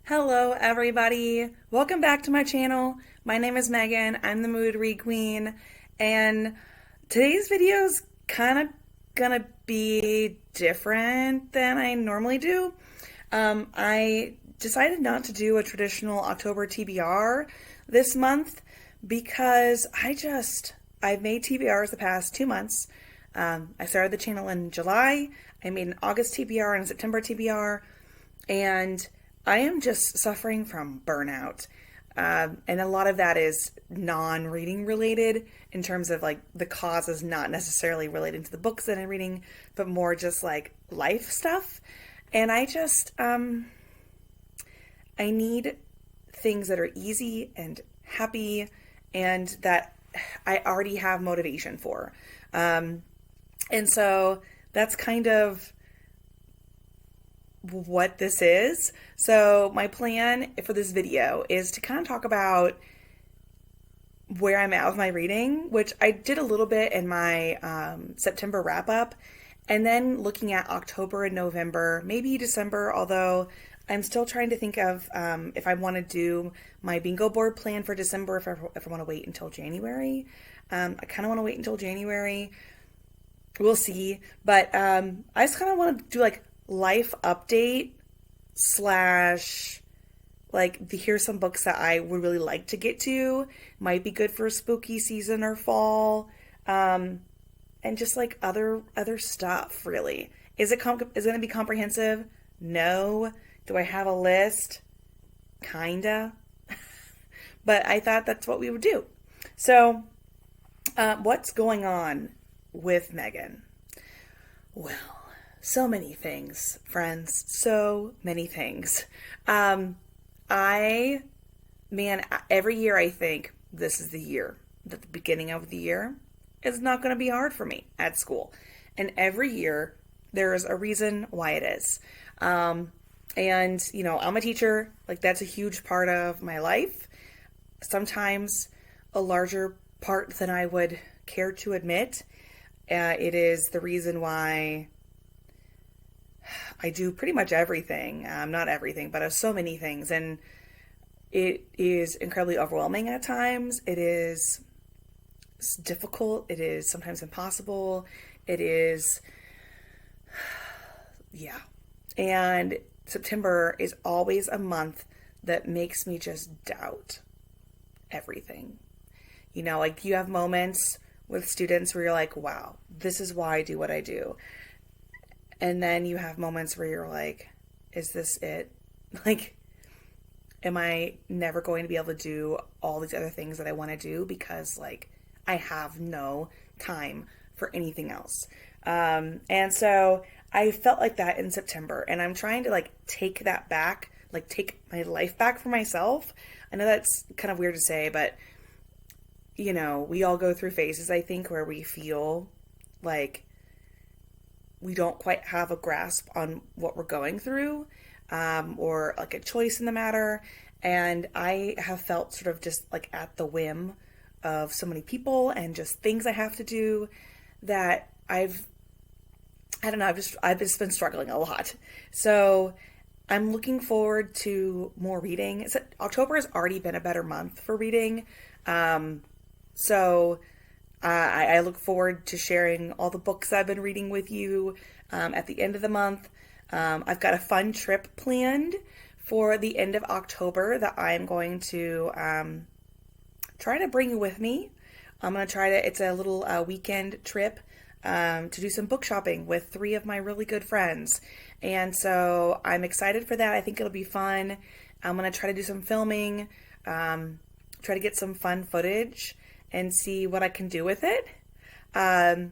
Hello, everybody. Welcome back to my channel. My name is Megan. I'm the Mood Read Queen, and today's video is kind of gonna be different than I normally do. I decided not to do a traditional October TBR this month because I've made TBRs the past 2 months. I started the channel in July. I made an August TBR and a September TBR, and I am just suffering from burnout. And a lot of that is non-reading related in terms of like the cause is not necessarily related to the books that I'm reading, but more just like life stuff. And I need things that are easy and happy and that I already have motivation for. And so that's kind of what this is. So my plan for this video is to kind of talk about where I'm at with my reading, which I did a little bit in my September wrap up, and then looking at October and November, maybe December, although I'm still trying to think of if I want to do my bingo board plan for December, if I want to wait until January. I kind of want to wait until January. We'll see. But I just kind of want to do like life update slash like here's some books that I would really like to get to, might be good for spooky season or fall, and just like other stuff. Really, is it going to be comprehensive? No. Do I have a list? Kinda. But I thought that's what we would do. So what's going on with Megan? Well, so many things, friends. So many things. Every year I think this is the year, that the beginning of the year is not going to be hard for me at school. And every year there is a reason why it is. And, I'm a teacher. Like, that's a huge part of my life. Sometimes a larger part than I would care to admit. It is the reason why I do pretty much everything. Not everything, but so many things. And it is incredibly overwhelming at times. It's difficult. It is sometimes impossible. It is, yeah. And September is always a month that makes me just doubt everything. Like you have moments with students where you're like, wow, this is why I do what I do. And then you have moments where you're like, is this it? Like, am I never going to be able to do all these other things that I want to do because, like, I have no time for anything else? And so I felt like that in September, and I'm trying to, like, take that back, like, take my life back for myself. I know that's kind of weird to say, but, we all go through phases, I think, where we feel like we don't quite have a grasp on what we're going through, or like a choice in the matter. And I have felt sort of just like at the whim of so many people and just things I have to do that I've just been struggling a lot. So I'm looking forward to more reading. October has already been a better month for reading. So I look forward to sharing all the books I've been reading with you at the end of the month. I've got a fun trip planned for the end of October that I'm going to try to bring you with me. It's a little weekend trip to do some book shopping with 3 of my really good friends. And so I'm excited for that. I think it'll be fun. I'm going to try to do some filming, try to get some fun footage and see what I can do with it. There are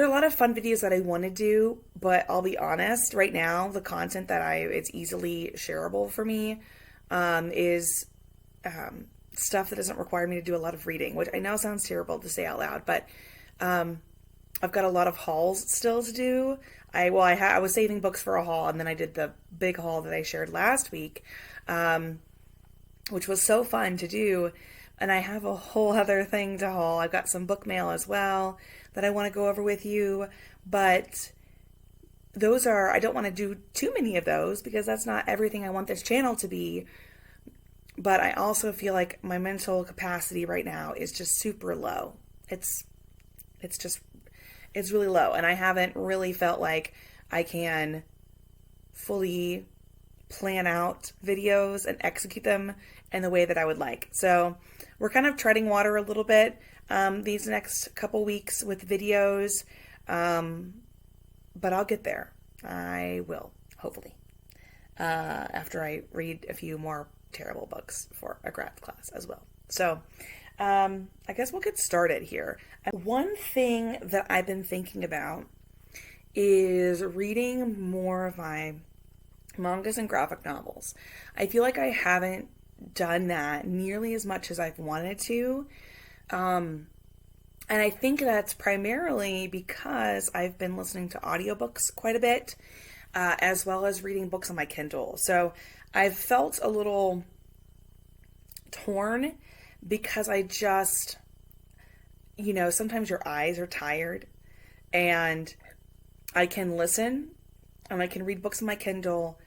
a lot of fun videos that I want to do, but I'll be honest, right now, the content it's easily shareable for me, is stuff that doesn't require me to do a lot of reading, which I know sounds terrible to say out loud, but I've got a lot of hauls still to do. I was saving books for a haul, and then I did the big haul that I shared last week, which was so fun to do. And I have a whole other thing to haul. I've got some book mail as well that I want to go over with you. But I don't want to do too many of those because that's not everything I want this channel to be. But I also feel like my mental capacity right now is just super low. It's really low. And I haven't really felt like I can fully plan out videos and execute them in the way that I would like. So we're kind of treading water a little bit these next couple weeks with videos. But I'll get there. I will, hopefully. After I read a few more terrible books for a grad class as well. So I guess we'll get started here. One thing that I've been thinking about is reading more of my mangas and graphic novels. I feel like I haven't done that nearly as much as I've wanted to. And I think that's primarily because I've been listening to audiobooks quite a bit, as well as reading books on my Kindle. So I've felt a little torn because I just, sometimes your eyes are tired and I can listen and I can read books on my Kindle,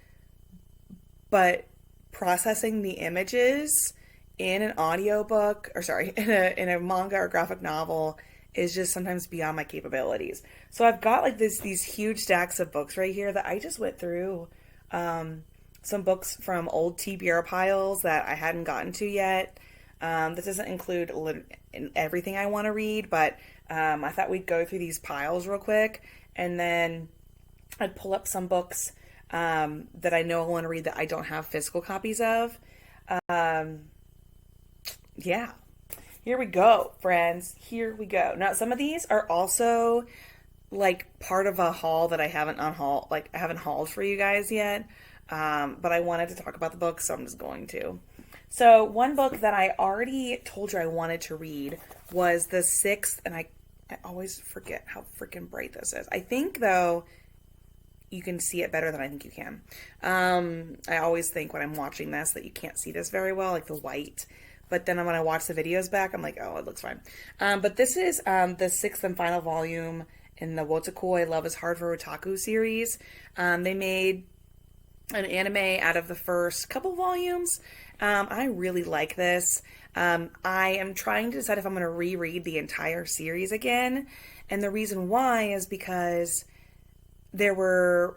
but processing the images in an audiobook, in a manga or graphic novel is just sometimes beyond my capabilities. So I've got like these huge stacks of books right here that I just went through. Some books from old TBR piles that I hadn't gotten to yet. This doesn't include everything I want to read, but I thought we'd go through these piles real quick, and then I'd pull up some books that I know I want to read that I don't have physical copies of. Yeah. Here we go, friends. Here we go. Now, some of these are also like part of a haul that I haven't hauled for you guys yet. But I wanted to talk about the book, so I'm just going to. So one book that I already told you I wanted to read was the sixth, and I always forget how freaking bright this is. I think, though, you can see it better than I think you can. I always think when I'm watching this that you can't see this very well, like the white. But then when I watch the videos back, I'm like, oh, it looks fine. But this is the sixth and final volume in the Wotakoi Love is Hard for Otaku series. They made an anime out of the first couple volumes. I really like this. I am trying to decide if I'm going to reread the entire series again. And the reason why is because so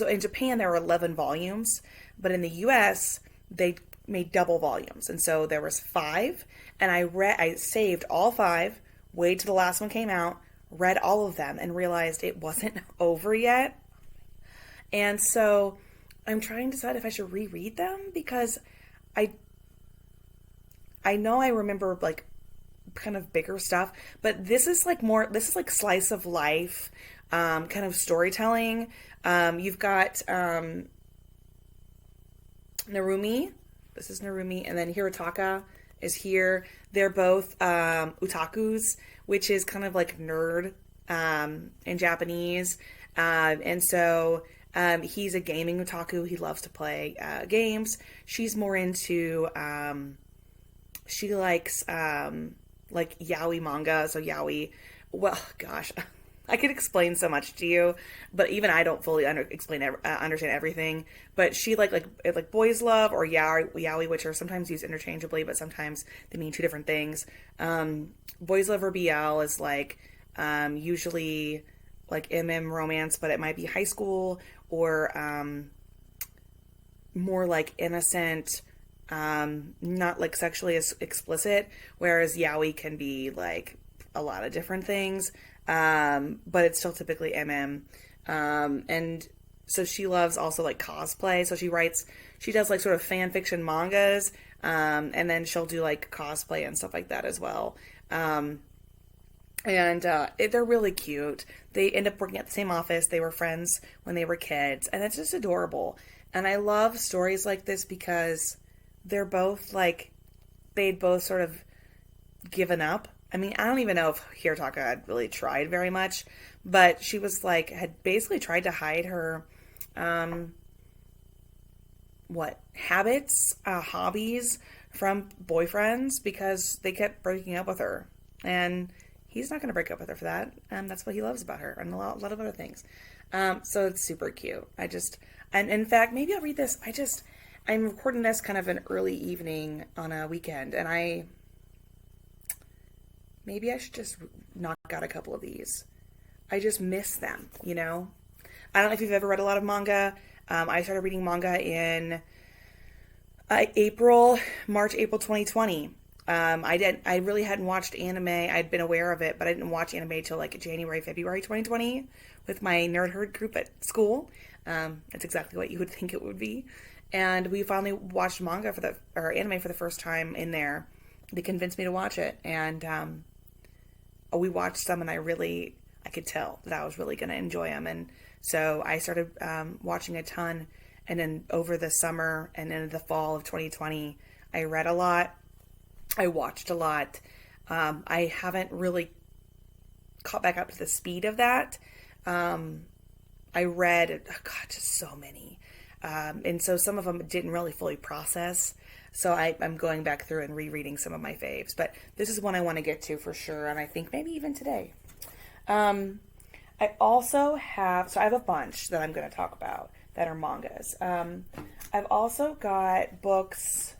in Japan there were 11 volumes, but in the US they made double volumes. And so there was 5, and I saved all 5, waited till the last one came out, read all of them, and realized it wasn't over yet. And so I'm trying to decide if I should reread them because I know I remember like kind of bigger stuff, but this is like slice of life, kind of storytelling. You've got Narumi. This is Narumi, and then Hirotaka is here. They're both otakus, which is kind of like nerd in Japanese. And so he's a gaming otaku. He loves to play games. She's more into, she likes like yaoi manga. So yaoi, well, gosh, I could explain so much to you, but even I don't fully understand everything. But she like boys love or yaoi, which are sometimes used interchangeably, but sometimes they mean two different things. Boys love or BL is like usually like romance, but it might be high school or more like innocent, not like sexually explicit, whereas yaoi can be like a lot of different things. But it's still typically and so she loves also like cosplay. So she does like sort of fan fiction mangas, and then she'll do like cosplay and stuff like that as well. And they're really cute. They end up working at the same office. They were friends when they were kids, and it's just adorable. And I love stories like this because they'd both sort of given up. I mean, I don't even know if Hirotaka had really tried very much, but she was like, had basically tried to hide her, hobbies from boyfriends because they kept breaking up with her. And he's not going to break up with her for that. That's what he loves about her and a lot of other things. So it's super cute. And in fact, maybe I'll read this. I'm recording this kind of an early evening on a weekend, and maybe I should just knock out a couple of these. I just miss them, you know? I don't know if you've ever read a lot of manga. I started reading manga in March, April 2020. I really hadn't watched anime. I'd been aware of it, but I didn't watch anime till like January, February 2020 with my nerd herd group at school. That's exactly what you would think it would be. And we finally watched or anime for the first time in there. They convinced me to watch it, and we watched some, and I could tell that I was really going to enjoy them. And so I started watching a ton, and then over the summer and into the fall of 2020, I read a lot. I watched a lot. I haven't really caught back up to the speed of that. I read, just so many. And so some of them didn't really fully process. So I'm going back through and rereading some of my faves. But this is one I want to get to for sure. And I think maybe even today. I also have a bunch that I'm going to talk about that are mangas. I've also got books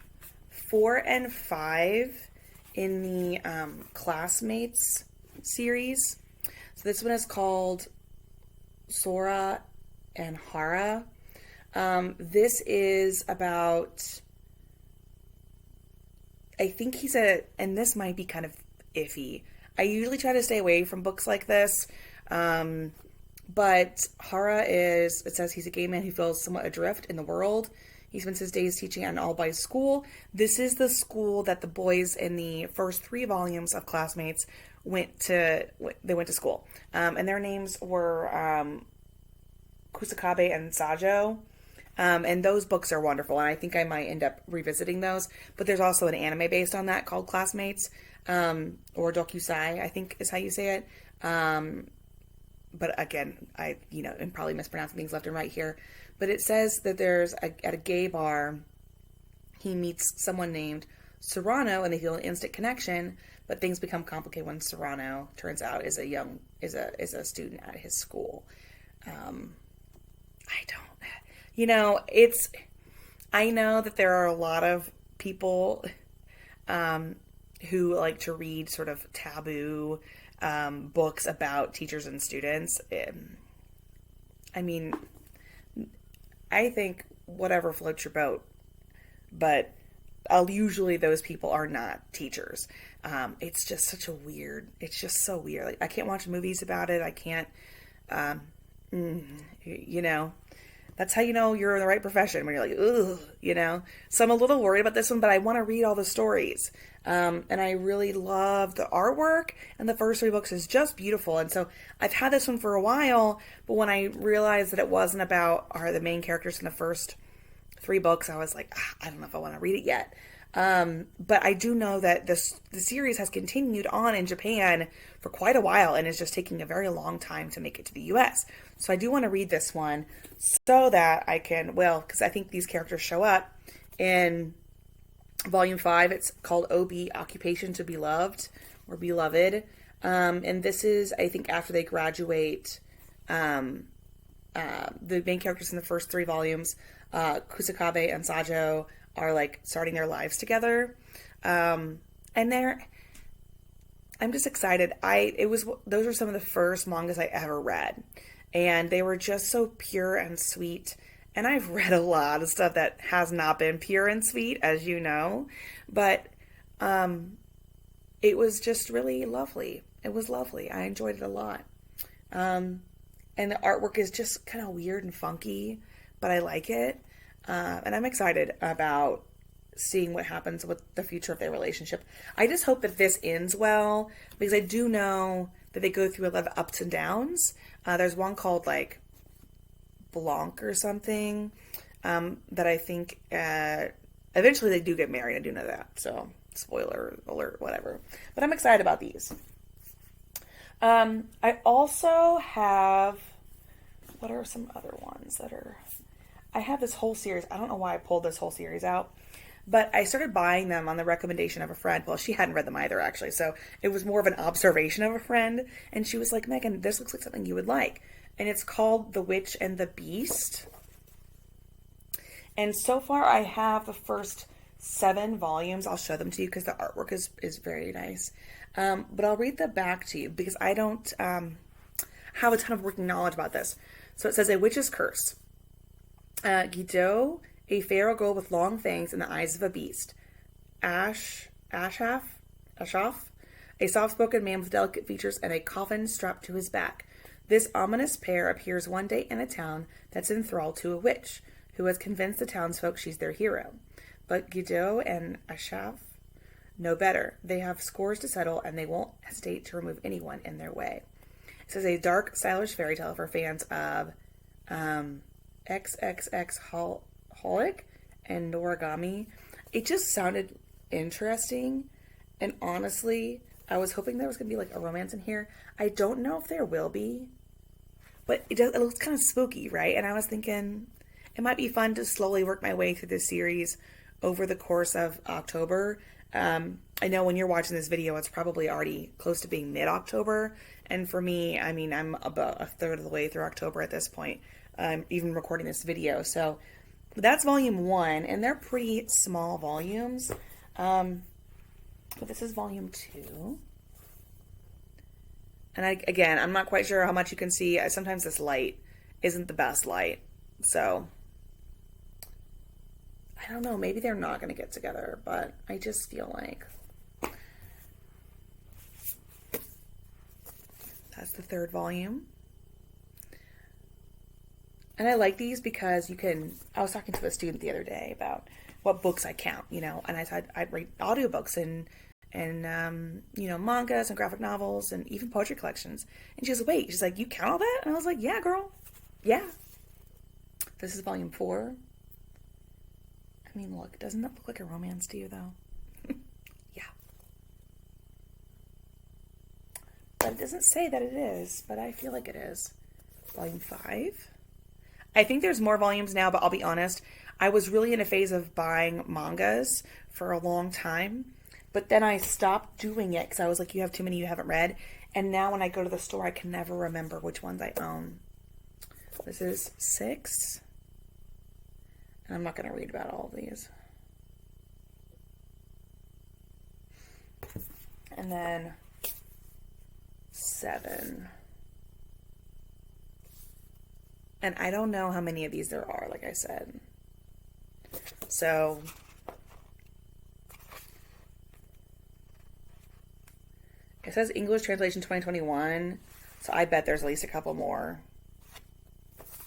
4 and 5 in the Classmates series. So this one is called Sora Hara. This is about, I think and this might be kind of iffy. I usually try to stay away from books like this. But Hara it says he's a gay man who feels somewhat adrift in the world. He spends his days teaching at an all-boys school. This is the school that the boys in the first 3 volumes of Classmates went to school. And their names were Kusakabe and Sajo. And those books are wonderful, and I think I might end up revisiting those. But there's also an anime based on that called Classmates, or Dokusai, I think is how you say it. But again, I'm probably mispronouncing things left and right here. But it says that at a gay bar, he meets someone named Serrano, and they feel an instant connection. But things become complicated when Serrano turns out is a student at his school. I know that there are a lot of people who like to read sort of taboo books about teachers and students. I think whatever floats your boat, but usually those people are not teachers. It's just so weird. Like, I can't watch movies about it. I can't, that's how you know you're in the right profession, when you're like, ugh, So I'm a little worried about this one, but I want to read all the stories. And I really love the artwork, and the first 3 books is just beautiful. And so I've had this one for a while, but when I realized that it wasn't about the main characters in the first 3 books, I was like, I don't know if I want to read it yet. But I do know that the series has continued on in Japan for quite a while, and is just taking a very long time to make it to the US. So I do want to read this one so that I can, because I think these characters show up in Volume 5. It's called OB, Occupation to Be Loved, or Beloved. And this is, I think, after they graduate. The main characters in the first 3 volumes, Kusakabe and Sajo, are like starting their lives together. And I'm just excited. Those are some of the first mangas I ever read, and they were just so pure and sweet. And I've read a lot of stuff that has not been pure and sweet, as you know, but it was just really lovely. It was lovely. I enjoyed it a lot. And the artwork is just kind of weird and funky, but I like it. And I'm excited about seeing what happens with the future of their relationship. I just hope that this ends well, because I do know that they go through a lot of ups and downs. There's one called like Blanc or something, that I think eventually they do get married. I do know that. So spoiler alert, whatever. But I'm excited about these. I also have, what are some other ones that are, I have this whole series. I don't know why I pulled this whole series out, but I started buying them on the recommendation of a friend. Well, she hadn't read them either, actually. So it was more of an observation of a friend. And she was like, Megan, this looks like something you would like. and it's called The Witch and the Beast. And so far I have the first 7 volumes. I'll show them to you because the artwork is very nice. But I'll read the back to you because I don't have a ton of working knowledge about this. So it says, A Witch's Curse. Guido, a pharaoh girl with long fangs and the eyes of a beast. Ashaf, a soft-spoken man with delicate features and a coffin strapped to his back. This ominous pair appears one day in a town that's enthralled to a witch, who has convinced the townsfolk she's their hero. But Guido and Ashaf know better. They have scores to settle, and they won't hesitate to remove anyone in their way. This is a dark, stylish fairy tale for fans of XXX Holic and Noragami. It just sounded interesting, and honestly, I was hoping there was going to be like a romance in here. I don't know if there will be, but it looks kind of spooky, right? And I was thinking it might be fun to slowly work my way through this series over the course of October. I know when you're watching this video, it's probably already close to being mid-October. And for me, I mean, I'm about a third of the way through October at this point, even recording this video. So that's volume 1, and they're pretty small volumes. But this is volume 2. And again, I'm not quite sure how much you can see. Sometimes this light isn't the best light. So I don't know, maybe they're not going to get together, but I just feel like that's the 3rd volume. And I like these because I was talking to a student the other day about what books I count, and I said I'd read audiobooks and mangas and graphic novels and even poetry collections. And she goes, wait, she's like, you count all that? And I was like, yeah, girl. Yeah. This is volume 4. I mean, look, doesn't that look like a romance to you, though? Yeah. But it doesn't say that it is, but I feel like it is. Volume 5. I think there's more volumes now, but I'll be honest, I was really in a phase of buying mangas for a long time, but then I stopped doing it because I was like, you have too many you haven't read, and now when I go to the store, I can never remember which ones I own. This is 6. And I'm not going to read about all of these. And then 7. And I don't know how many of these there are, like I said. So it says English translation 2021. So I bet there's at least a couple more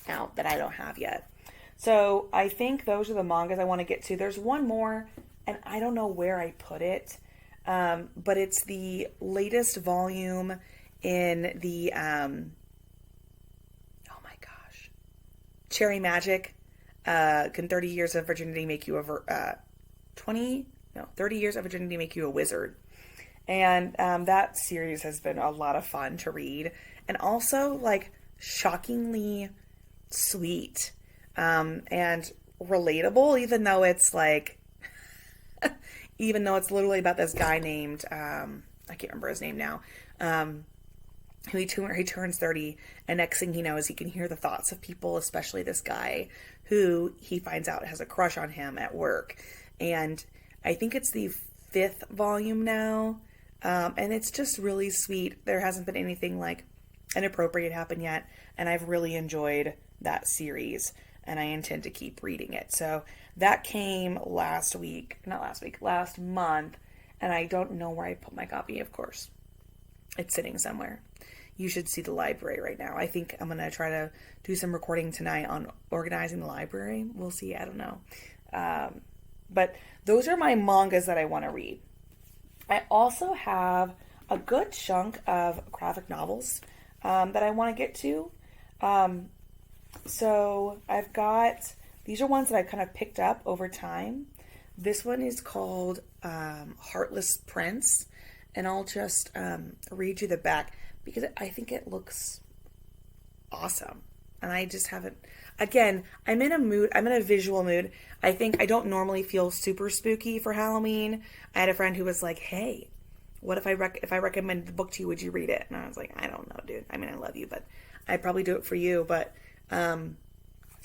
out that I don't have yet. So I think those are the mangas I want to get to. There's one more, and I don't know where I put it, but it's the latest volume in the, oh my gosh, Cherry Magic. Can 30 years of virginity make you 30 years of virginity make you a wizard? And that series has been a lot of fun to read, and also like shockingly sweet. And relatable, even though it's literally about this guy named, I can't remember his name now, who he turns 30, and next thing he knows, he can hear the thoughts of people, especially this guy who he finds out has a crush on him at work. And I think it's the 5th volume now, and it's just really sweet. There hasn't been anything like inappropriate happen yet, and I've really enjoyed that series. And I intend to keep reading it. So that came last month, and I don't know where I put my copy, of course. It's sitting somewhere. You should see the library right now. I think I'm going to try to do some recording tonight on organizing the library. We'll see. I don't know. But those are my mangas that I want to read. I also have a good chunk of graphic novels that I want to get to. So I've got, these are ones that I kind of picked up over time. This one is called Heartless Prince, and I'll just read you the back because I think it looks awesome. And I just haven't, again, I'm in a visual mood. I think I don't normally feel super spooky for Halloween. I had a friend who was like, hey, what if I recommended the book to you, would you read it? And I was like, I don't know, dude. I mean, I love you, but I'd probably do it for you, but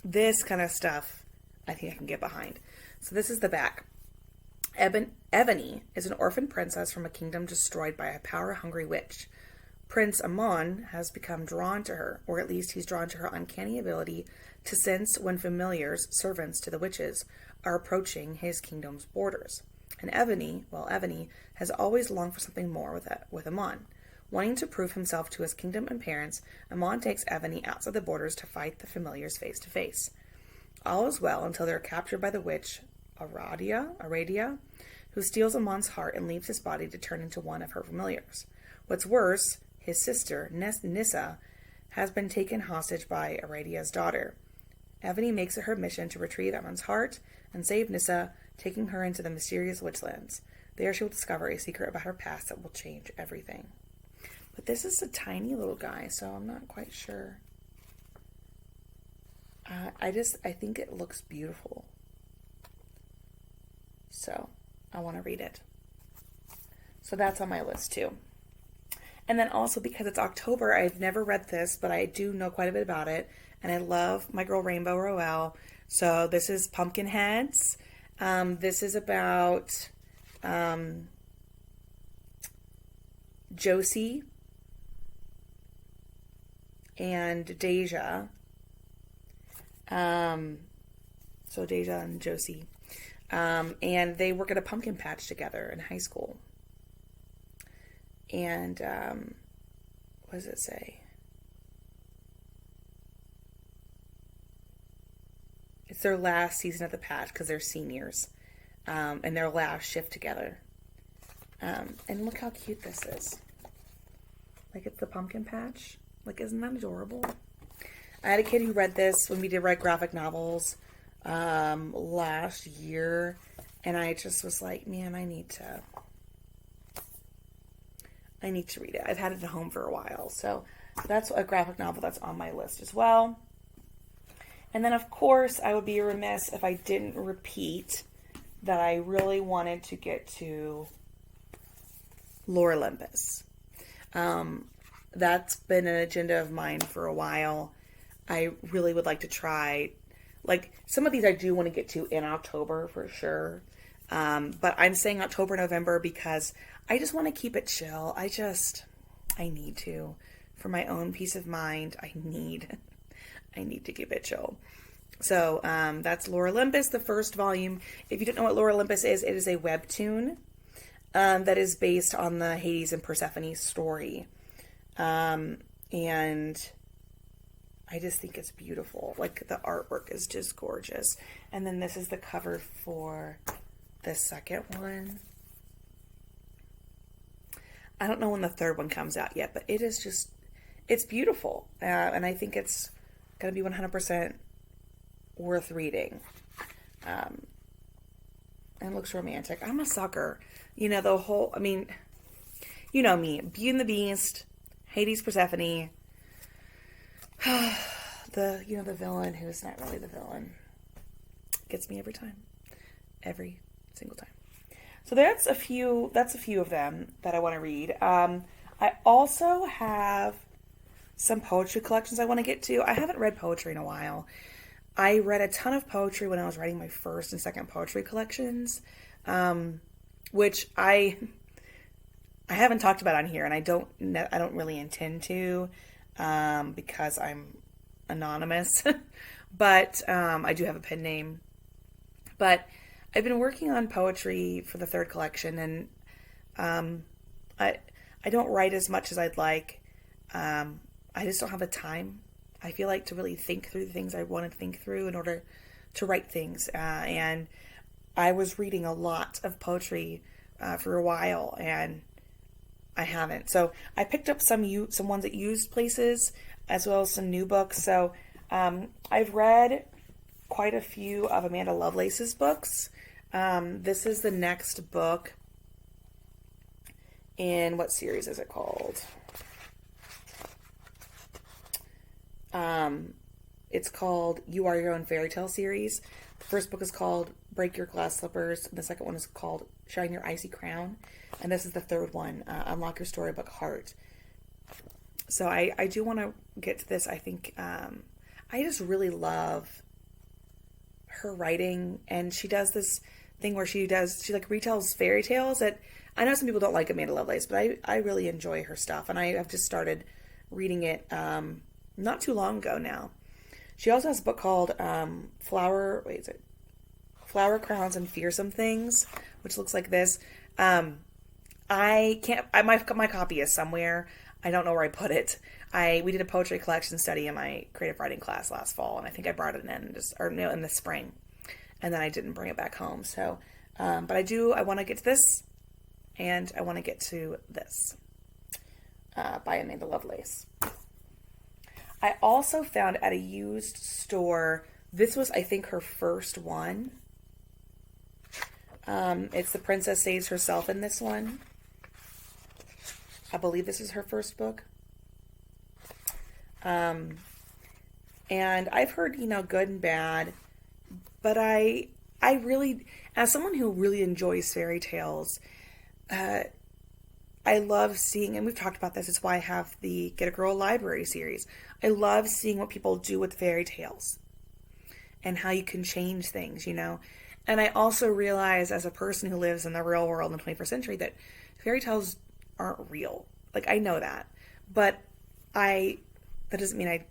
this kind of stuff I think I can get behind. So this is the back. Ebony is an orphan princess from a kingdom destroyed by a power-hungry witch. Prince Amon has become drawn to her, or at least he's drawn to her uncanny ability to sense when familiars, servants to the witches, are approaching his kingdom's borders. And Ebony has always longed for something more with Amon. Wanting to prove himself to his kingdom and parents, Amon takes Ebony outside the borders to fight the familiars face to face. All is well until they are captured by the witch Aradia, who steals Amon's heart and leaves his body to turn into one of her familiars. What's worse, his sister, Nissa, has been taken hostage by Aradia's daughter. Ebony makes it her mission to retrieve Amon's heart and save Nissa, taking her into the mysterious Witchlands. There she will discover a secret about her past that will change everything. But this is a tiny little guy, so I'm not quite sure. I think it looks beautiful. So I want to read it. So that's on my list too. And then also because it's October, I've never read this, but I do know quite a bit about it. And I love my girl Rainbow Rowell. So this is Pumpkinheads. This is about Josie and Deja. So Deja and Josie. And they work at a pumpkin patch together in high school. And what does it say? It's their last season at the patch because they're seniors. And their last shift together. And look how cute this is. Like, it's the pumpkin patch. Like, isn't that adorable? I had a kid who read this when we did write graphic novels last year. And I just was like, man, I need to read it. I've had it at home for a while. So that's a graphic novel that's on my list as well. And then, of course, I would be remiss if I didn't repeat that I really wanted to get to Lore Olympus. That's been an agenda of mine for a while. I really would like to try, like, some of these I do want to get to in October for sure. But I'm saying October, November because I just want to keep it chill. I need to. For my own peace of mind, I need to keep it chill. So that's Lore Olympus, the first volume. If you don't know what Lore Olympus is, it is a webtoon that is based on the Hades and Persephone story. And I just think it's beautiful. Like, the artwork is just gorgeous. And then this is the cover for the second one. I don't know when the third one comes out yet, but it is just, it's beautiful. And I think it's going to be 100% worth reading. And it looks romantic. I'm a sucker. You know, you know me. Beauty and the Beast, Hades, Persephone. The villain who's not really the villain. Gets me every time. Every single time. So that's a few of them that I want to read. I also have some poetry collections I want to get to. I haven't read poetry in a while. I read a ton of poetry when I was writing my first and second poetry collections, which I haven't talked about on here, and I don't really intend to, because I'm anonymous. But I do have a pen name. But I've been working on poetry for the third collection, and I don't write as much as I'd like. I just don't have the time, I feel like, to really think through the things I want to think through in order to write things. And I was reading a lot of poetry for a while, and I haven't. So I picked up some ones at used places, as well as some new books. So I've read quite a few of Amanda Lovelace's books. This is the next book in, what series is it called? It's called You Are Your Own Fairy Tale series. The first book is called Break Your Glass Slippers. The second one is called Shine Your Icy Crown. And this is the third one, Unlock Your Storybook Heart. So I do want to get to this. I think I just really love her writing, and she does this thing where she like retells fairy tales that I know some people don't like Amanda Lovelace, but I really enjoy her stuff, and I have just started reading it not too long ago now. She also has a book called Flower Crowns and Fearsome Things, which looks like this. I can't. My copy is somewhere. I don't know where I put it. We did a poetry collection study in my creative writing class last fall, and I think I brought it in the spring, and then I didn't bring it back home. So, but I do. I want to get to this, and I want to get to this by Amanda Lovelace. I also found at a used store. This was, I think, her first one. It's The Princess Saves Herself in this one. I believe this is her first book. And I've heard, good and bad, but I really, as someone who really enjoys fairy tales, I love seeing, and we've talked about this, it's why I have the Get a Girl Library series. I love seeing what people do with fairy tales and how you can change things, And I also realize, as a person who lives in the real world in the 21st century, that fairy tales aren't real. Like, I know that. But that doesn't mean I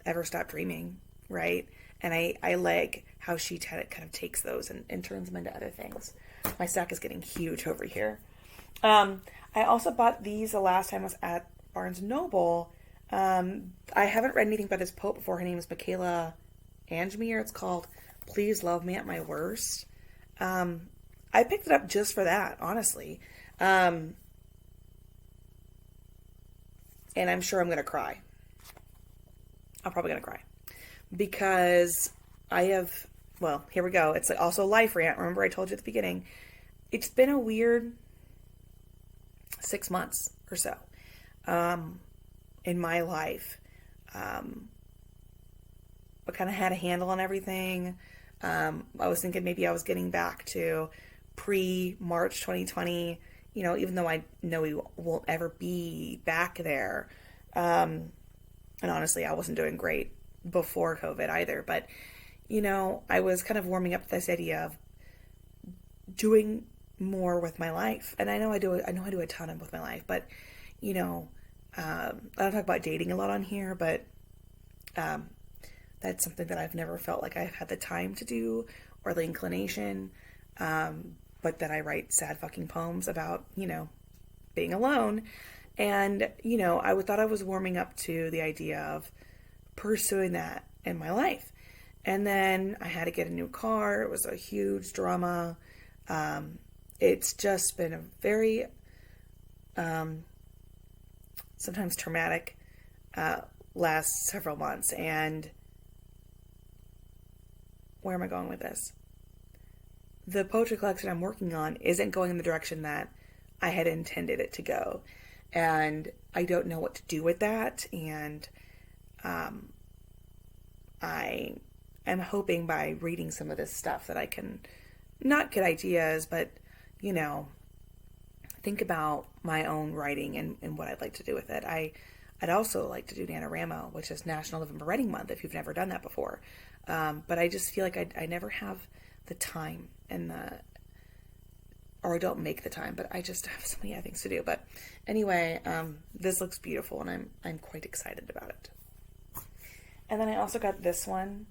ever stop dreaming, right? And I like how she kind of takes those and turns them into other things. My stack is getting huge over here. I also bought these the last time I was at Barnes & Noble. I haven't read anything by this poet before. Her name is Michaela Angemir. It's called Please Love Me at My Worst. I picked it up just for that, honestly. And I'm sure I'm going to cry. I'm probably going to cry. Because here we go. It's also a life rant. Remember I told you at the beginning. It's been a weird 6 months or so in my life. I kind of had a handle on everything. I was thinking maybe I was getting back to pre-March 2020, even though I know we won't ever be back there. And honestly, I wasn't doing great before COVID either. But, I was kind of warming up to this idea of doing more with my life. And I know I do a ton with my life. But, I don't talk about dating a lot on here, but that's something that I've never felt like I've had the time to do or the inclination. But that I write sad fucking poems about, being alone. And, I thought I was warming up to the idea of pursuing that in my life. And then I had to get a new car. It was a huge drama. It's just been a very, sometimes traumatic, last several months. And where am I going with this? The poetry collection I'm working on isn't going in the direction that I had intended it to go. And I don't know what to do with that. And I am hoping by reading some of this stuff that I can not get ideas, but, think about my own writing and what I'd like to do with it. I'd also like to do NaNoWriMo, which is National November Writing Month, if you've never done that before. But I just feel like I never have the time or I don't make the time, but I just have so many other things to do. But anyway, this looks beautiful, and I'm quite excited about it. And then I also got this one.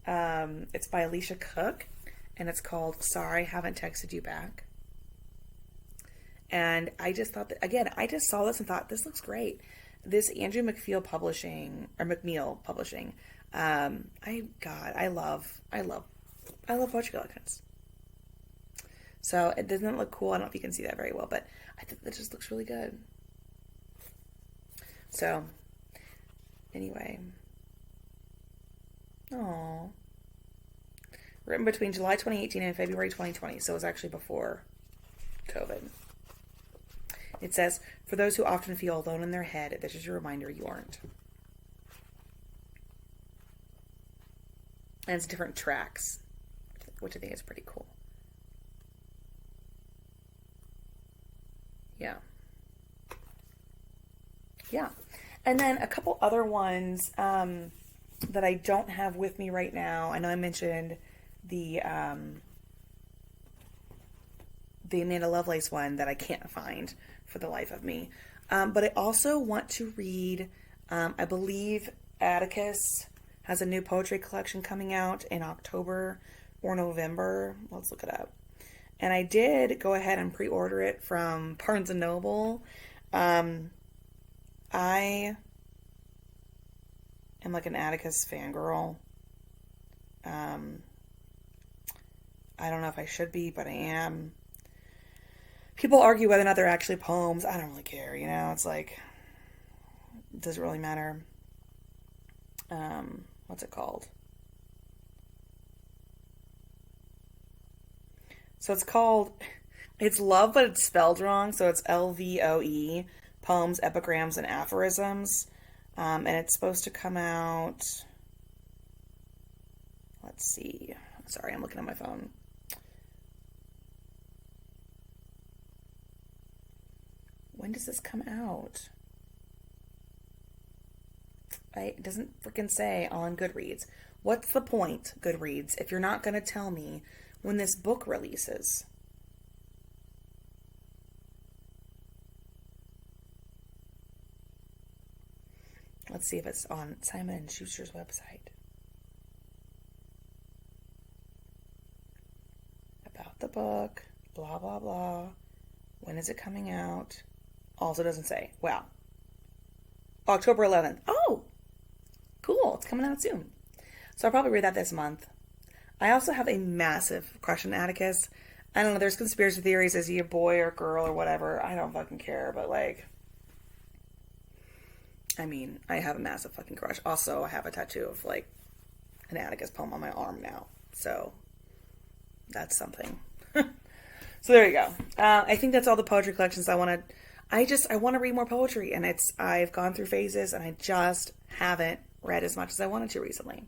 It's by Alicia Cook, and it's called Sorry, Haven't Texted You Back. And I just thought that, again, I just saw this and thought, this looks great. This Andrew McMeel Publishing. I love poetry collections. So it doesn't look cool. I don't know if you can see that very well, but I think that just looks really good. So anyway. Aww. Written between July 2018 and February 2020, so it was actually before COVID. It says, for those who often feel alone in their head, this is your reminder you aren't. And it's different tracks, which I think is pretty cool. Yeah. And then a couple other ones that I don't have with me right now. I know I mentioned the Amanda Lovelace one that I can't find for the life of me. But I also want to read, I believe Atticus has a new poetry collection coming out in October or November. Let's look it up. And I did go ahead and pre-order it from Barnes & Noble. I am like an Atticus fangirl. I don't know if I should be, but I am. People argue whether or not they're actually poems. I don't really care, you know? It's like, does it really matter? What's it called? So it's love, but it's spelled wrong. So it's LVOE, Poems, Epigrams, and Aphorisms. And it's supposed to come out, let's see. Sorry, I'm looking at my phone. When does this come out? It doesn't freaking say on Goodreads. What's the point, Goodreads, if you're not going to tell me when this book releases? Let's see if it's on Simon & Schuster's website. About the book, blah, blah, blah. When is it coming out? Also doesn't say. Wow. October 11th. Oh, cool. It's coming out soon. So I'll probably read that this month. I also have a massive crush on Atticus. I don't know, there's conspiracy theories. Is he a boy or girl or whatever? I don't fucking care. But like, I mean, I have a massive fucking crush. Also, I have a tattoo of like an Atticus poem on my arm now. So that's something. So there you go. I think that's all the poetry collections I want to. I want to read more poetry, and I've gone through phases, and I just haven't read as much as I wanted to recently.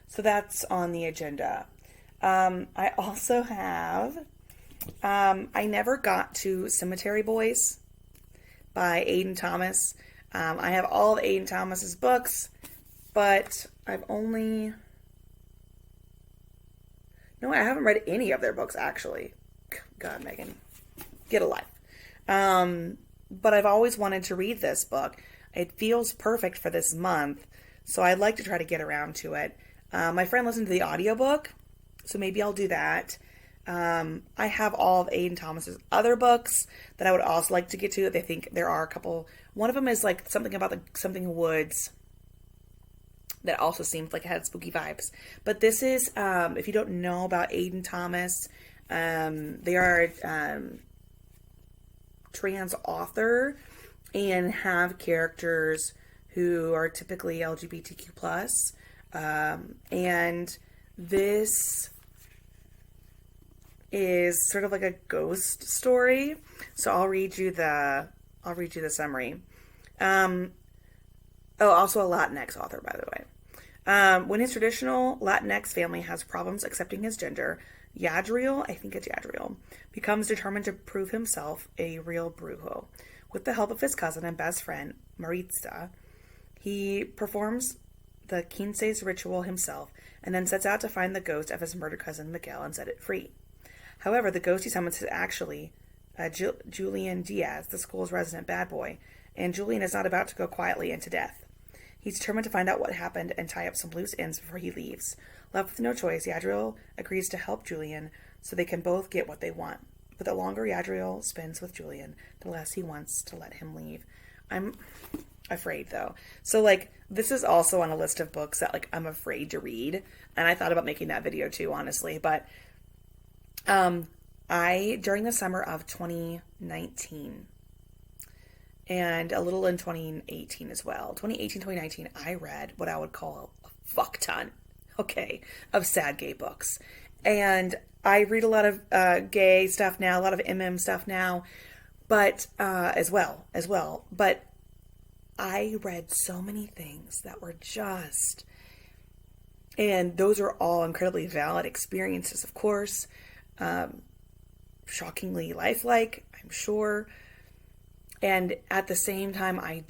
So that's on the agenda. I also have. I never got to Cemetery Boys by Aiden Thomas. I have all of Aiden Thomas's books, but I've only. No, I haven't read any of their books actually. God, Megan, get a life. But I've always wanted to read this book. It feels perfect for this month, so I'd like to try to get around to it. My friend listened to the audiobook, so maybe I'll do that. I have all of Aiden Thomas's other books that I would also like to get to. They think there are a couple. One of them is like something about something woods that also seemed like it had spooky vibes. But this is, if you don't know about Aiden Thomas, they are trans author and have characters who are typically LGBTQ plus. And this is sort of like a ghost story. So I'll read you the summary. Also a Latinx author, by the way. When his traditional Latinx family has problems accepting his gender, Yadriel, I think it's Yadriel, becomes determined to prove himself a real brujo. With the help of his cousin and best friend, Maritza, he performs the Quinces ritual himself and then sets out to find the ghost of his murdered cousin Miguel and set it free. However, the ghost he summons is actually Julian Diaz, the school's resident bad boy, and Julian is not about to go quietly into death. He's determined to find out what happened and tie up some loose ends before he leaves. Left with no choice, Yadriel agrees to help Julian so they can both get what they want. But the longer Yadriel spends with Julian, the less he wants to let him leave. I'm afraid, though. So, like, this is also on a list of books that, like, I'm afraid to read. And I thought about making that video, too, honestly. But during the summer of 2019, and a little in 2018 as well, 2018, 2019, I read what I would call a fuck ton, of sad gay books. And I read a lot of gay stuff now, a lot of stuff now, but as well. But I read so many things that were just, and those are all incredibly valid experiences, of course, shockingly lifelike, I'm sure. And at the same time, I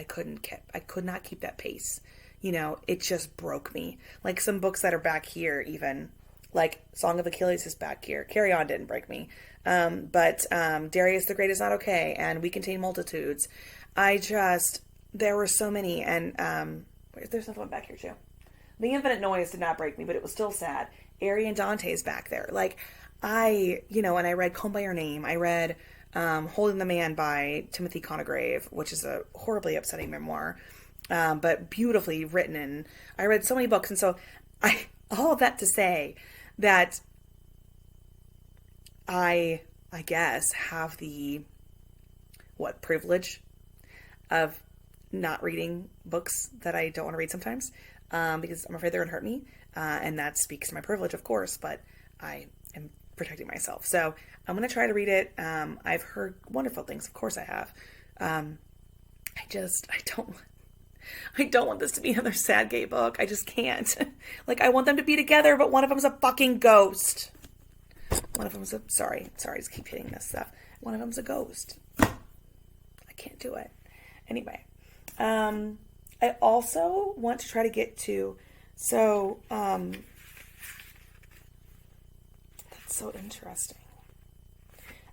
could not keep that pace. It just broke me. Like some books that are back here, even like Song of Achilles is back here. Carry On didn't break me. But Darius the Great is not okay, and We Contain Multitudes. There were so many, and there's another one back here too. The Infinite Noise did not break me, but it was still sad. Ari and Dante's back there. Like, and I read Call by Your Name. I read Holding the Man by Timothy Conograve, which is a horribly upsetting memoir, but beautifully written. And I read so many books. And so all of that to say that I guess, have the, privilege of not reading books that I don't want to read sometimes, because I'm afraid they're going to hurt me. And that speaks to my privilege, of course, but I am protecting myself. So I'm going to try to read it. I've heard wonderful things. Of course I have. I don't want this to be another sad gay book. I just can't. Like, I want them to be together, but one of them's a fucking ghost. One of them's sorry, I just keep hitting this stuff. One of them's a ghost. I can't do it. Anyway, I also want to try to get to, that's so interesting.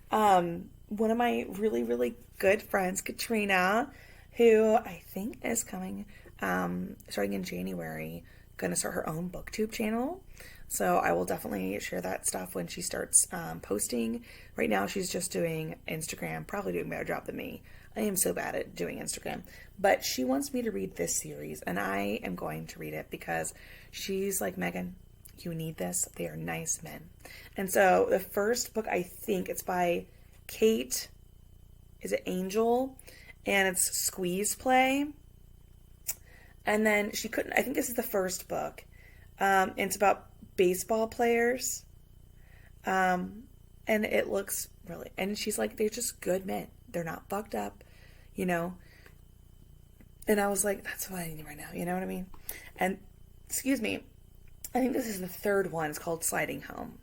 One of my really, really good friends, Katrina, who I think is coming, starting in January, going to start her own booktube channel. So I will definitely share that stuff when she starts posting. Right now she's just doing Instagram, probably doing a better job than me. I am so bad at doing Instagram. But she wants me to read this series, and I am going to read it because she's like, Megan, you need this. They are nice men. And so the first book, I think it's by Kate, is it Angel? And it's Squeeze Play. And then I think this is the first book. It's about baseball players. And it looks really, and she's like, they're just good men. They're not fucked up, And I was like, that's what I need right now. You know what I mean? And, excuse me, I think this is the third one. It's called Sliding Home.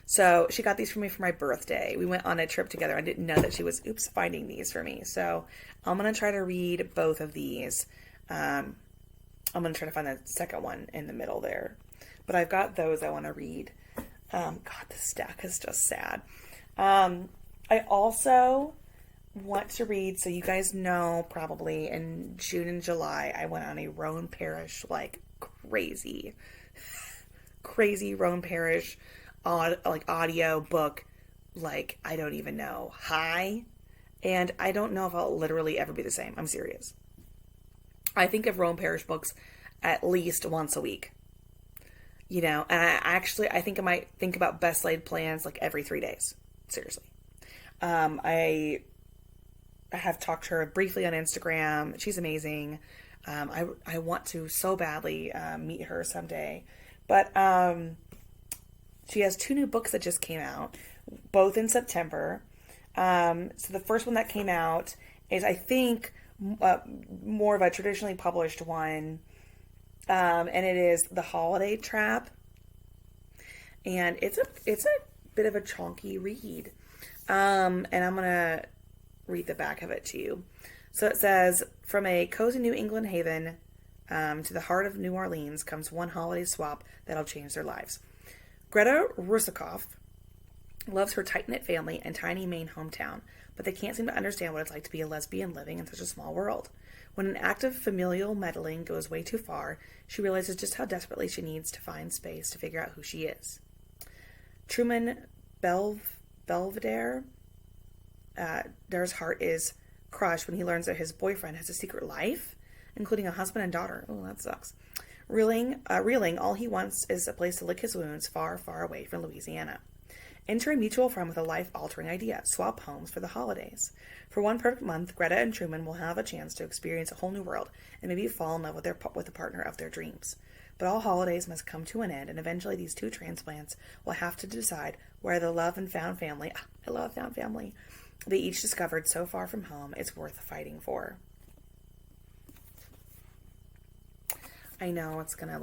So she got these for me for my birthday. We went on a trip together. I didn't know that she was, finding these for me. So I'm going to try to read both of these. I'm going to try to find the second one in the middle there. But I've got those I want to read. God, this stack is just sad. I also want to read, so you guys know probably in June and July, I went on a Roan Parrish, crazy Roan Parrish audio book, I don't even know, high. And I don't know if I'll literally ever be the same. I'm serious. I think of Roan Parrish books at least once a week. And I think I might think about Best Laid Plans every 3 days. Seriously. I have talked to her briefly on Instagram. She's amazing. I want to so badly meet her someday. But she has 2 new books that just came out, both in September. So the first one that came out is, I think, more of a traditionally published one. And it is The Holiday Trap. And it's a bit of a chonky read. And I'm going to read the back of it to you. So it says, from a cozy New England haven to the heart of New Orleans comes one holiday swap that'll change their lives. Greta Rusikoff loves her tight-knit family and tiny Maine hometown, but they can't seem to understand what it's like to be a lesbian living in such a small world. When an act of familial meddling goes way too far, she realizes just how desperately she needs to find space to figure out who she is. Truman Belvedere, Dar's heart is crushed when he learns that his boyfriend has a secret life, including a husband and daughter. Oh, that sucks. Reeling, all he wants is a place to lick his wounds far, far away from Louisiana. Enter a mutual friend with a life-altering idea. Swap homes for the holidays. For one perfect month, Greta and Truman will have a chance to experience a whole new world and maybe fall in love with the partner of their dreams. But all holidays must come to an end, and eventually these 2 transplants will have to decide where the love and found family, I love found family, they each discovered so far from home is worth fighting for. I know it's gonna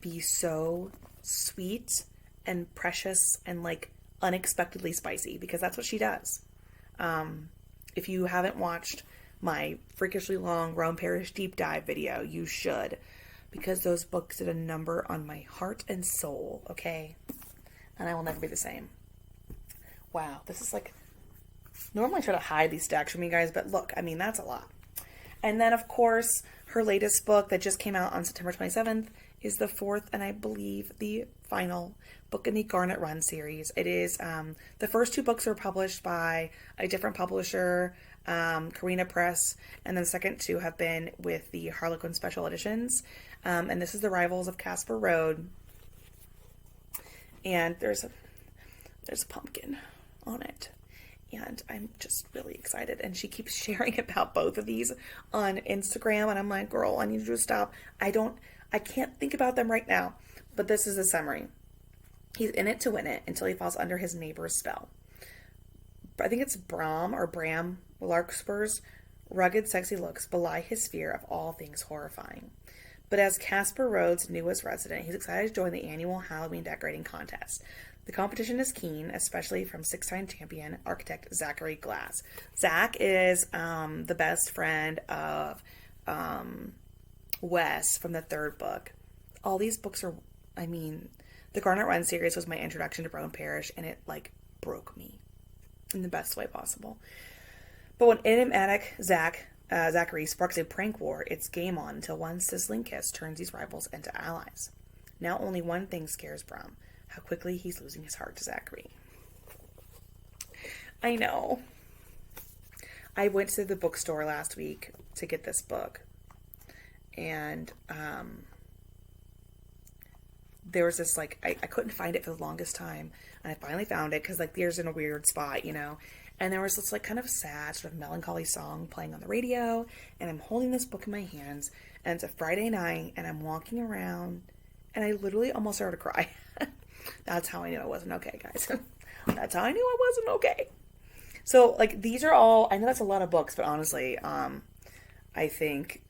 be so sweet and precious and unexpectedly spicy, because that's what she does. If you haven't watched my freakishly long Rowan Parish deep dive video, you should, because those books did a number on my heart and soul, okay? And I will never be the same. Wow, this is like, normally I try to hide these stacks from you guys, but look, I mean, that's a lot. And then, of course, her latest book that just came out on September 27th is the fourth, and I believe the final book in the Garnet Run series. It is, the first two books were published by a different publisher, Carina Press, and then the second two have been with the Harlequin Special Editions. And this is The Rivals of Casper Road. And there's a pumpkin on it. And I'm just really excited. And she keeps sharing about both of these on Instagram. And I'm like, girl, I need you to stop. I can't think about them right now. But this is the summary. He's in it to win it until he falls under his neighbor's spell. I think it's Bram Larkspur's rugged, sexy looks belie his fear of all things horrifying. But as Casper Road's newest resident, he's excited to join the annual Halloween decorating contest. The competition is keen, especially from six-time champion architect Zachary Glass. Zach is the best friend of Wes from the third book. All these books are, I mean, the Garnet Run series was my introduction to Rowan Parish, and it, like, broke me in the best way possible. But when enigmatic Zachary sparks a prank war, it's game on until one sizzling kiss turns these rivals into allies. Now only one thing scares Bram: how quickly he's losing his heart to Zachary. I know. I went to the bookstore last week to get this book, and there was this, like, I couldn't find it for the longest time, and I finally found it, because, like, there's in a weird spot, you know, and there was this, like, kind of sad, sort of melancholy song playing on the radio, and I'm holding this book in my hands, and it's a Friday night, and I'm walking around, and I literally almost started to cry. That's how I knew I wasn't okay, guys. That's how I knew I wasn't okay. So, like, these are all, I know that's a lot of books, but honestly, I think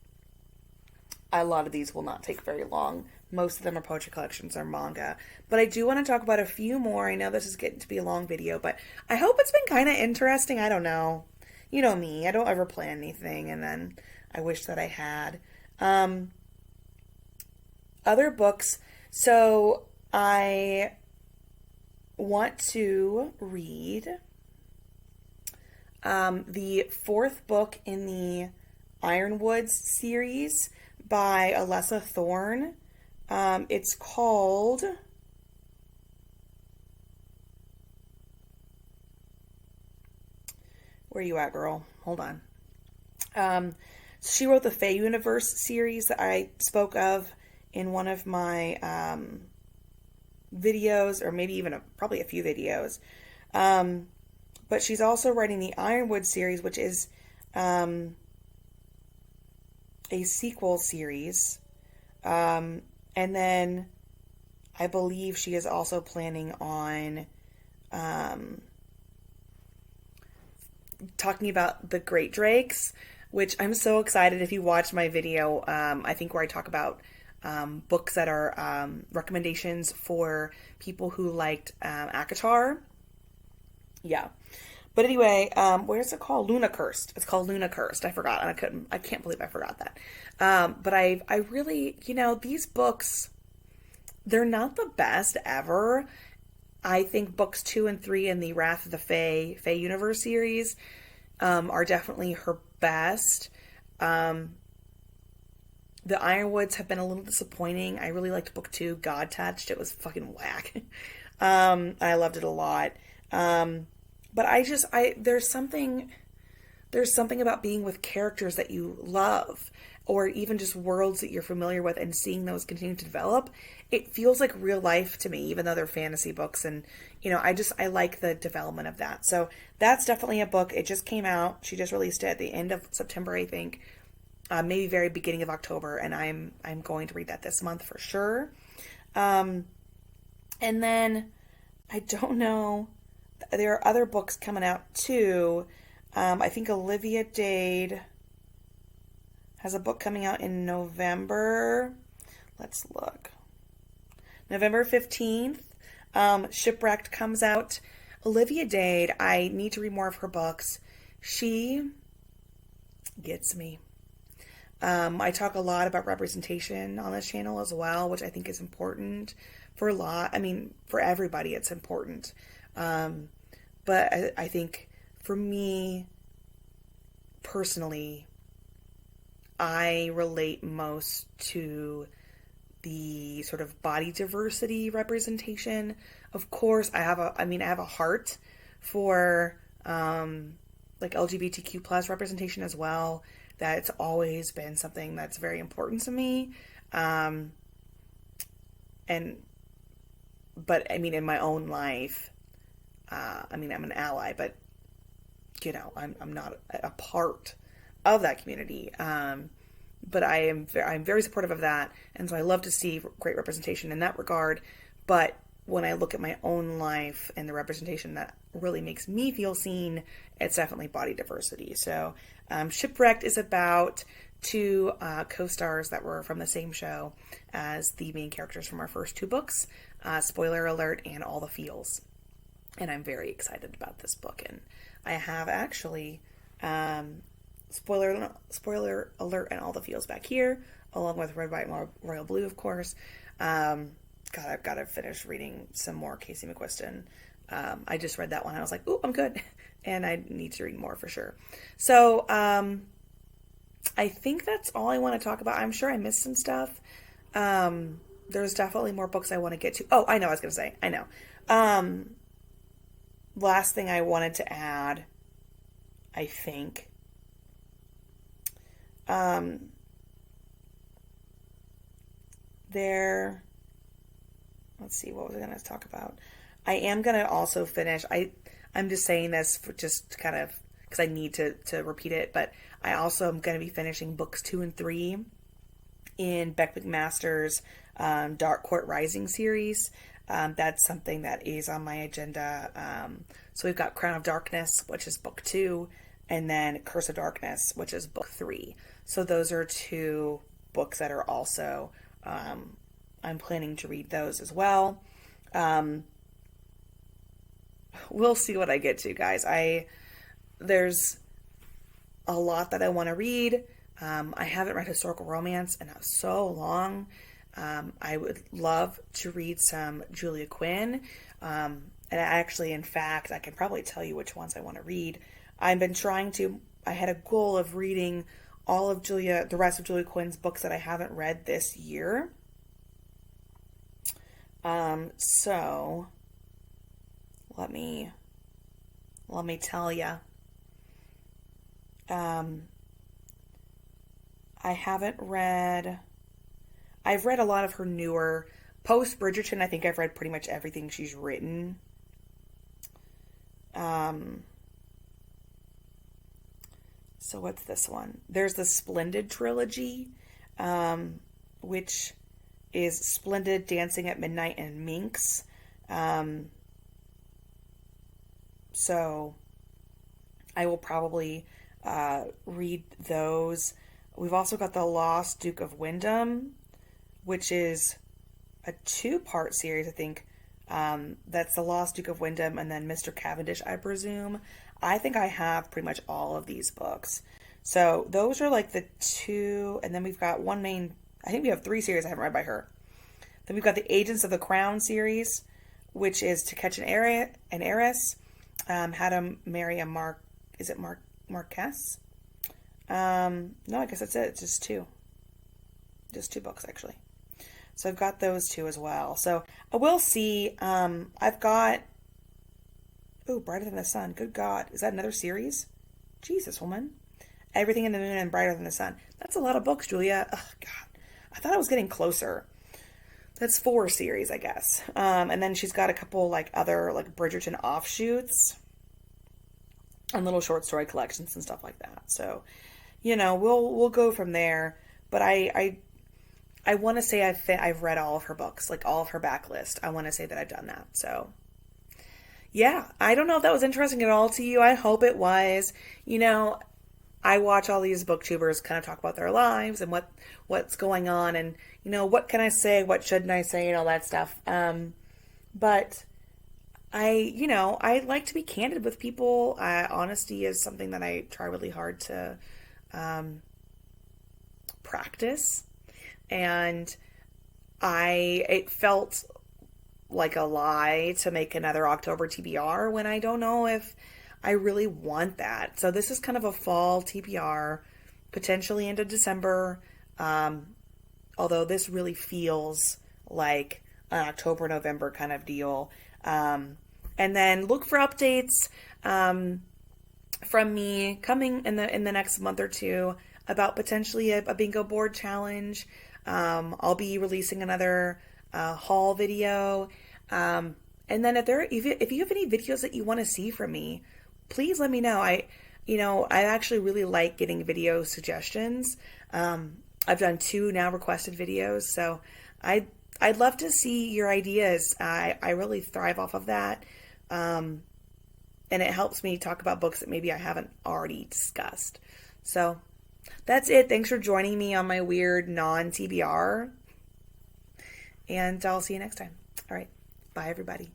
a lot of these will not take very long. Most of them are poetry collections or manga. But I do want to talk about a few more. I know this is getting to be a long video, but I hope it's been kind of interesting. I don't know. You know me. I don't ever plan anything, and then I wish that I had. Other books. So I want to read the fourth book in the Ironwoods series by Alessa Thorne. It's called Where are you at, girl? Hold on. She wrote the Fae Universe series that I spoke of in one of my videos, or maybe even probably a few videos. But she's also writing the Ironwood series, which is a sequel series. And then I believe she is also planning on talking about the Great Drakes, which I'm so excited. If you watch my video, I think where I talk about books that are recommendations for people who liked ACOTAR. Yeah. But anyway, where's it called? Luna Cursed. It's called Luna Cursed. I forgot. And I can't believe I forgot that. But I really, these books, they're not the best ever. I think books 2 and 3 in the Wrath of the Fae Universe series are definitely her best. The Ironwoods have been a little disappointing. I really liked book 2, God Touched. It was fucking whack. I loved it a lot. But there's something about being with characters that you love, or even just worlds that you're familiar with, and seeing those continue to develop. It feels like real life to me, even though they're fantasy books. And, I like the development of that. So that's definitely a book. It just came out. She just released it at the end of September, I think. Maybe very beginning of October. And I'm going to read that this month for sure. And then I don't know. There are other books coming out too. I think Olivia Dade has a book coming out in November. Let's look. November 15th. Shipwrecked comes out. Olivia Dade, I need to read more of her books. She gets me. I talk a lot about representation on this channel as well, which I think is important for a lot. I mean, for everybody, it's important. But I think for me personally, I relate most to the sort of body diversity representation. Of course, I have a heart for like LGBTQ plus representation as well. That's always been something that's very important to me. But I mean, in my own life, I'm an ally, but I'm not a part of that community. But I'm very supportive of that, and so I love to see great representation in that regard. But when I look at my own life and the representation that really makes me feel seen, it's definitely body diversity. So Shipwrecked is about two co-stars that were from the same show as the main characters from our first two books, spoiler alert, and All the Feels. And I'm very excited about this book, and I have actually spoiler alert and All the Feels back here, along with Red, White, Royal Blue, of course. God, I've got to finish reading some more Casey McQuiston. I just read that one. I was like, ooh, I'm good. And I need to read more for sure. So I think that's all I want to talk about. I'm sure I missed some stuff. There's definitely more books I want to get to. Oh, I know what I was going to say. I know. Last thing I wanted to add, I think, let's see, what was I going to talk about? I am going to also finish, I'm just saying this for just kind of, because I need to repeat it, but I also am going to be finishing books 2 and 3 in Beck McMaster's Dark Court Rising series. That's something that is on my agenda. So we've got Crown of Darkness, which is book 2, and then Curse of Darkness, which is book 3. So those are 2 books that are also, I'm planning to read those as well. We'll see what I get to, guys. There's a lot that I want to read. I haven't read historical romance in so long. I would love to read some Julia Quinn. And actually, in fact, I can probably tell you which ones I want to read. I've been I had a goal of reading the rest of Julia Quinn's books that I haven't read this year. So let me tell you. I've read a lot of her newer, post Bridgerton. I think I've read pretty much everything she's written. So what's this one? There's the Splendid trilogy, which is Splendid, Dancing at Midnight, and Minx. So I will probably read those. We've also got The Lost Duke of Wyndham, which is a 2-part series, I think. That's The Lost Duke of Wyndham and then Mr. Cavendish, I presume. I think I have pretty much all of these books. So those are like the 2, and then we've got I think we have 3 series I haven't read by her. Then we've got the Agents of the Crown series, which is To Catch an Heiress, How to Marry a Marquess? No, I guess that's it. It's just 2. Just 2 books, actually. So I've got those 2 as well. So I will see. I've got... Ooh, Brighter Than the Sun. Good God. Is that another series? Jesus, woman. Everything in the Moon and Brighter Than the Sun. That's a lot of books, Julia. Oh, God. I thought I was getting closer. That's 4 series, I guess. And then she's got a couple, other, Bridgerton offshoots. And little short story collections and stuff like that. So, we'll go from there. But I want to say I've read all of her books, all of her backlist. I want to say that I've done that. So, yeah, I don't know if that was interesting at all to you. I hope it was. I watch all these booktubers kind of talk about their lives and what's going on and, what can I say, what shouldn't I say, and all that stuff. But I like to be candid with people. Honesty is something that I try really hard to um, practice. And it felt like a lie to make another October TBR when I don't know if I really want that. So this is kind of a fall TBR, potentially into December. Um, Although this really feels like an October, November kind of deal. And then look for updates from me coming in the next month or two about potentially a bingo board challenge. I'll be releasing another haul video. And then if you have any videos that you want to see from me, please let me know. I actually really like getting video suggestions. I've done 2 now requested videos, so I'd love to see your ideas. I really thrive off of that. And it helps me talk about books that maybe I haven't already discussed. So that's it. Thanks for joining me on my weird non-TBR. And I'll see you next time. All right. Bye, everybody.